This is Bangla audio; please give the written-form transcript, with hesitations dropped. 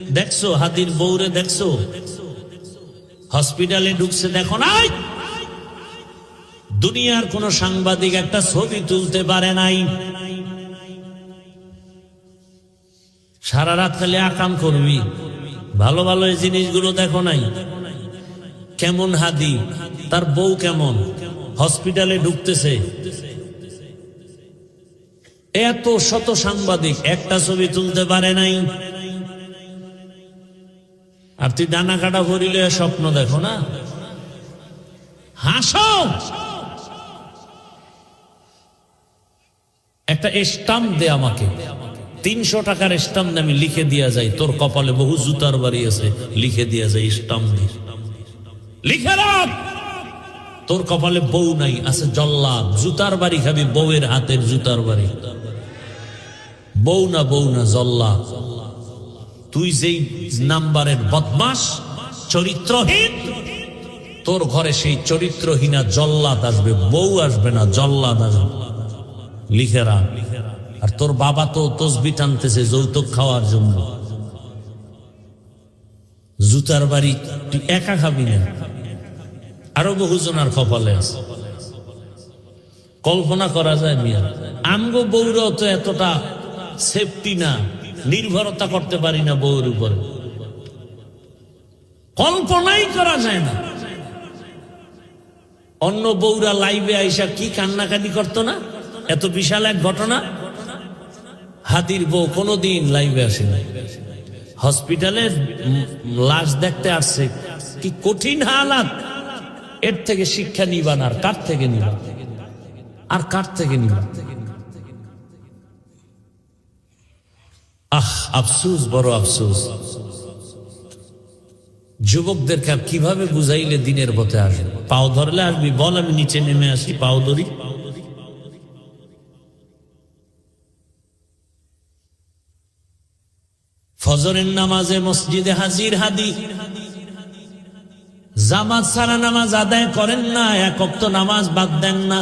দেখছো হাতির বউরে দেখছো হসপিটালে ঢুকছে দেখো নাই দুনিয়ার কোন সাংবাদিক একটা ছবি তুলতে পারে নাই সারা রাত খালি আকাম করবি ভালো ভালো এই জিনিসগুলো দেখো নাই কেমন হাদি তার বউ কেমন হসপিটালে ঢুকতেছে এত শত সাংবাদিক একটা ছবি তুলতে পারে নাই আর তুই ডানা কাটা ভরিলে স্বপ্ন দেখো না হাসো একটা স্টাম্প দে আমাকে 300 টাকার স্টাম্প আমি লিখে দিয়া যাই তোর কপালে বহু জুতার বাড়ি আছে লিখে দিয়া যাই স্টাম্প দিয়ে লিখে রাখ তোর কপালে বউ নাই আছে জল্লাদ জুতার বাড়ি খাবি বউয়ের হাতের জুতার বাড়ি বউ না জল্লাদ তুই যেই নাম্বারের বদমাস চরিত্রহীন তোর ঘরে সেই চরিত্রহীনা জল্লাদ আসবে বউ আসবে না জল্লাদ আসবে লিখে রাখ আর তোর বাবা তো তসবি টানতেছে যৌতুক খাওয়ার জন্য জুতার বাড়ি তুই একা খাবি না আরো বহুজনার কপালে আছে কল্পনা করা যায় মিয়া আমগো বউরাও তো এতটা সেফটি না নির্ভরতা করতে পারি না বউর উপরে কল্পনাই করা যায় না অন্য বউরা লাইভে আইসা কি কান্নাকাটি করতো না এত বিশাল এক ঘটনা হাতির বউ কোনদিন লাইভে আসে না হসপিটালে লাশ দেখতে আসছে কি কঠিন হালাত এর থেকে শিক্ষা নিবা না আর কার থেকে নিবা আর কার থেকে নিবা আফসোস বড় আফসোস যুবকদেরকে আর কিভাবে বুঝাইলে দিনের পথে আসবে পাও ধরলে আসবি বল আমি নিচে নেমে আসি পাও ধরি ফজরের নামাজে মসজিদে হাজির হাদি জামাত ছাড়া নামাজ আদায় করেন না এক ওয়াক্ত নামাজ বাদ দেন না